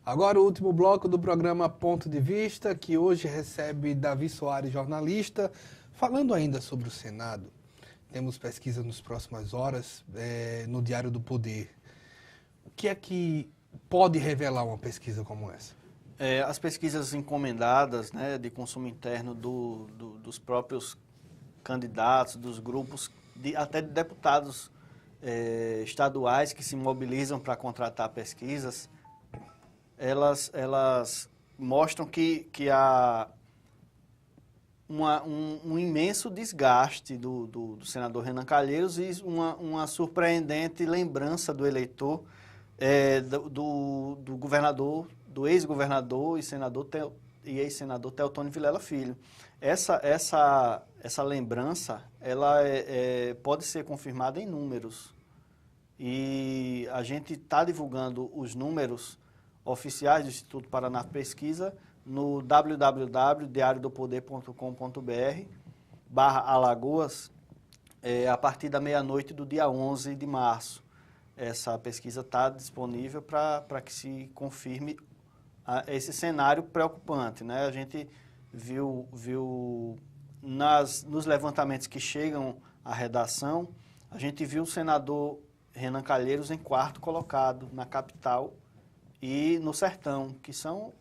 Agora o último bloco do programa Ponto de Vista, que hoje recebe Davi Soares, jornalista, falando ainda sobre o Senado. Temos pesquisa nas próximas horas no Diário do Poder. O que é que pode revelar uma pesquisa como essa? As pesquisas encomendadas, né, de consumo interno dos próprios candidatos, dos grupos, até de deputados estaduais que se mobilizam para contratar pesquisas, elas mostram que há um imenso desgaste do senador Renan Calheiros e uma surpreendente lembrança do eleitor do governador, do ex-governador e ex-senador Teotônio Vilela Filho. Essa lembrança ela pode ser confirmada em números. E a gente está divulgando os números oficiais do Instituto Paraná Pesquisa no www.diariodopoder.com.br/Alagoas a partir da meia-noite do dia 11 de março. Essa pesquisa está disponível para que se confirme esse cenário preocupante, né? A gente viu nos levantamentos que chegam à redação, a gente viu o senador Renan Calheiros em quarto colocado na capital e no sertão, que são...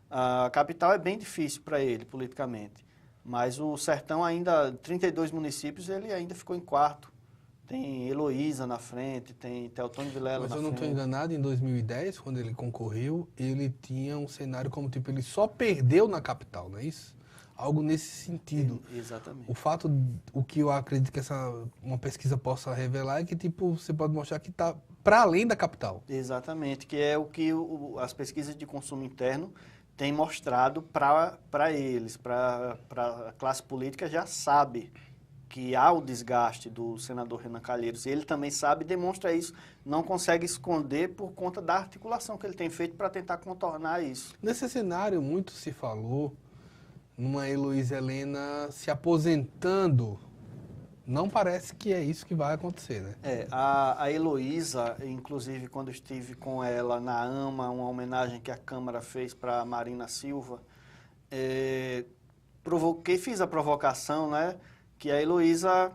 A capital é bem difícil para ele, politicamente, mas o sertão ainda, 32 municípios, ele ainda ficou em quarto. Tem Heloísa na frente, tem Teotônio Vilela na frente. Mas eu não estou enganado, em 2010, quando ele concorreu, ele tinha um cenário como, tipo, ele só perdeu na capital, não é isso? Algo nesse sentido. Exatamente. O que eu acredito que uma pesquisa possa revelar é que, tipo, você pode mostrar que está para além da capital. Exatamente, que é o que as pesquisas de consumo interno têm mostrado para eles, para a classe política já sabe que há o desgaste do senador Renan Calheiros. Ele também sabe e demonstra isso, não consegue esconder por conta da articulação que ele tem feito para tentar contornar isso. Nesse cenário, muito se falou numa Heloísa Helena se aposentando. Não parece que é isso que vai acontecer, né? A Heloísa, inclusive quando estive com ela na AMA, uma homenagem que a Câmara fez para Marina Silva, fiz a provocação, né, que a Heloísa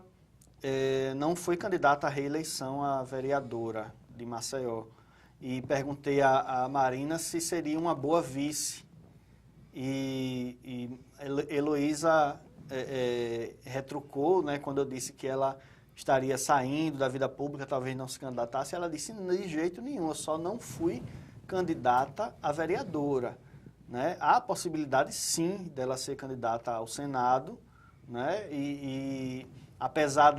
não foi candidata à reeleição a vereadora de Maceió. E perguntei a Marina se seria uma boa vice. E Heloísa retrucou, né, quando eu disse que ela estaria saindo da vida pública, talvez não se candidatasse. Ela disse, de jeito nenhum, eu só não fui candidata a vereadora. Né? Há a possibilidade, sim, dela ser candidata ao Senado, né? E apesar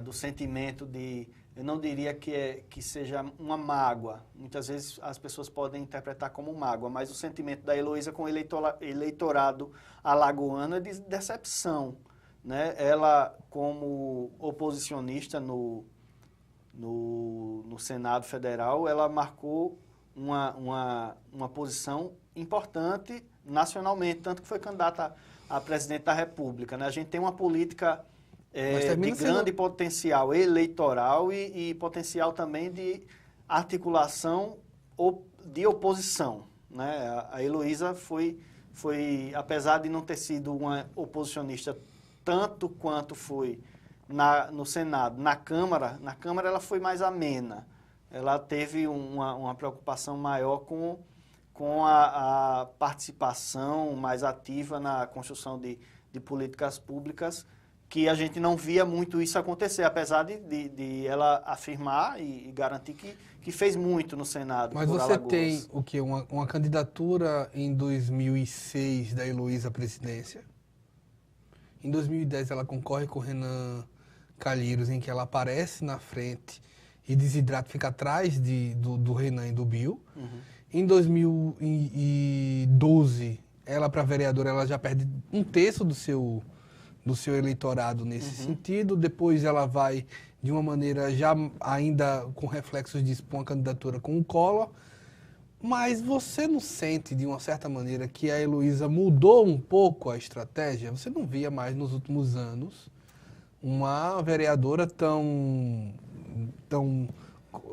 do sentimento de, eu não diria que seja uma mágoa, muitas vezes as pessoas podem interpretar como mágoa, mas o sentimento da Heloísa com o eleitorado alagoano é de decepção. Né? Ela, como oposicionista no Senado Federal, ela marcou uma posição importante nacionalmente, tanto que foi candidata a presidente da República. Né? A gente tem uma política de grande potencial eleitoral e potencial também de articulação de oposição. Né? A Heloísa foi, apesar de não ter sido uma oposicionista tanto quanto foi no Senado, na Câmara ela foi mais amena. Ela teve uma preocupação maior com a participação mais ativa na construção de políticas públicas, que a gente não via muito isso acontecer, apesar de ela afirmar e garantir que fez muito no Senado. Mas você tem o quê? Uma candidatura em 2006 da Heloísa à presidência. Em 2010 ela concorre com o Renan Calheiros, em que ela aparece na frente e Desidrato fica atrás do Renan e do Bill. Uhum. Em 2012, ela para vereadora, ela já perde um terço do seu eleitorado nesse sentido. Depois ela vai, de uma maneira já ainda com reflexos disso, para uma candidatura com o Collor. Mas você não sente, de uma certa maneira, que a Heloísa mudou um pouco a estratégia? Você não via mais nos últimos anos uma vereadora tão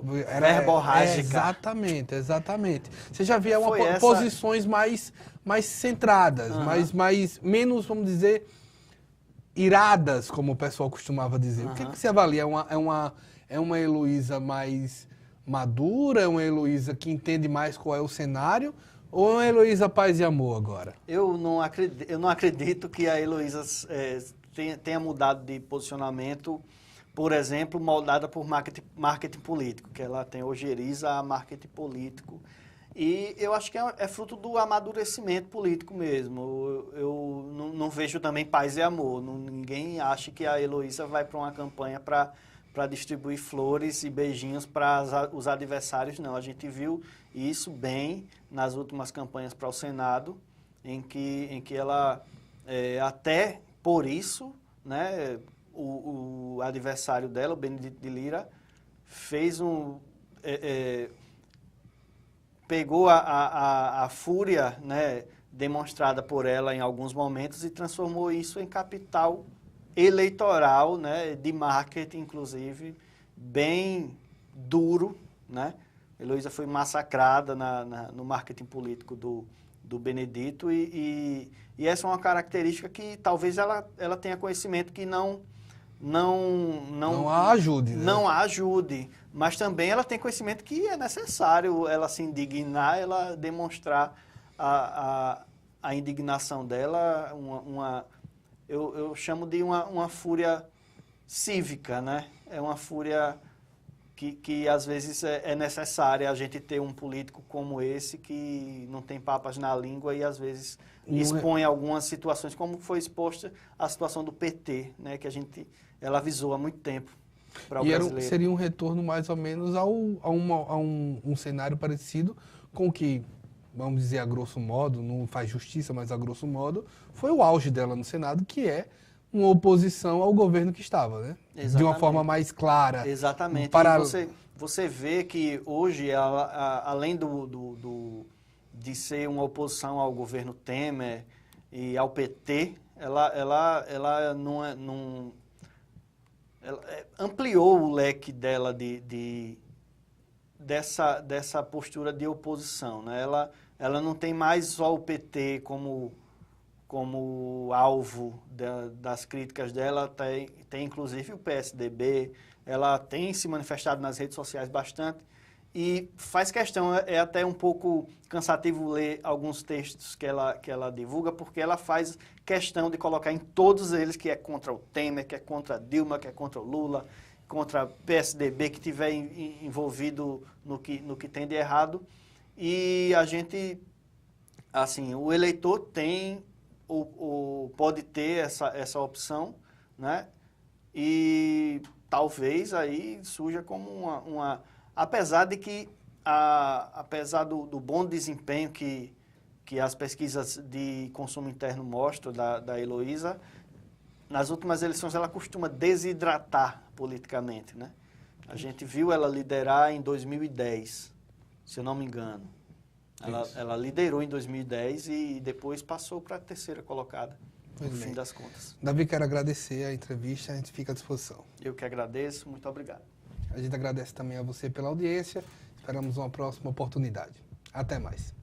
verborrágica. Exatamente, exatamente. Você já via Foi posições mais centradas, menos, vamos dizer, iradas, como o pessoal costumava dizer. O que você avalia? É uma Heloísa mais madura? É uma Heloísa que entende mais qual é o cenário? Ou é uma Heloísa paz e amor agora? Eu não acredito que a Heloísa tenha mudado de posicionamento, por exemplo, moldada por marketing político, que ela tem ojeriza a marketing político. E eu acho que é fruto do amadurecimento político mesmo. Eu não vejo também paz e amor. Ninguém acha que a Heloísa vai para uma campanha para distribuir flores e beijinhos para os adversários, não. A gente viu isso bem nas últimas campanhas para o Senado, em que ela, até por isso, né, o adversário dela, o Benedito de Lira, fez pegou a fúria, né, demonstrada por ela em alguns momentos e transformou isso em capital eleitoral, né, de marketing, inclusive, bem duro, né? Heloísa foi massacrada no marketing político do Benedito e essa é uma característica que talvez ela tenha conhecimento que não a ajude, né? Não a ajude, mas também ela tem conhecimento que é necessário ela se indignar, ela demonstrar a indignação dela, eu chamo de uma fúria cívica, né? É uma fúria que às vezes é necessária a gente ter um político como esse que não tem papas na língua e às vezes expõe algumas situações, como foi exposta a situação do PT, né? Que ela avisou há muito tempo para o brasileiro. Seria um retorno mais ou menos a um cenário parecido com o que, vamos dizer a grosso modo, não faz justiça, mas a grosso modo, foi o auge dela no Senado, que é uma oposição ao governo que estava, né? Exatamente. De uma forma mais clara. Exatamente. E você vê que hoje, além de ser uma oposição ao governo Temer e ao PT, ela ampliou o leque dela dessa postura de oposição, né? Ela não tem mais só o PT como alvo das críticas dela, tem inclusive o PSDB, ela tem se manifestado nas redes sociais bastante e faz questão, é até um pouco cansativo ler alguns textos que ela divulga, porque ela faz questão de colocar em todos eles que é contra o Temer, que é contra a Dilma, que é contra o Lula, contra o PSDB, que estiver envolvido no que tem de errado. E a gente, assim, o eleitor tem pode ter essa opção, né? E talvez aí surja como apesar de que, apesar do bom desempenho que as pesquisas de consumo interno mostram da Heloísa, nas últimas eleições ela costuma desidratar politicamente, né? A gente viu ela liderar em 2010, se eu não me engano. Ela liderou em 2010 e depois passou para a terceira colocada, no fim das contas. Davi, quero agradecer a entrevista, a gente fica à disposição. Eu que agradeço, muito obrigado. A gente agradece também a você pela audiência, esperamos uma próxima oportunidade. Até mais.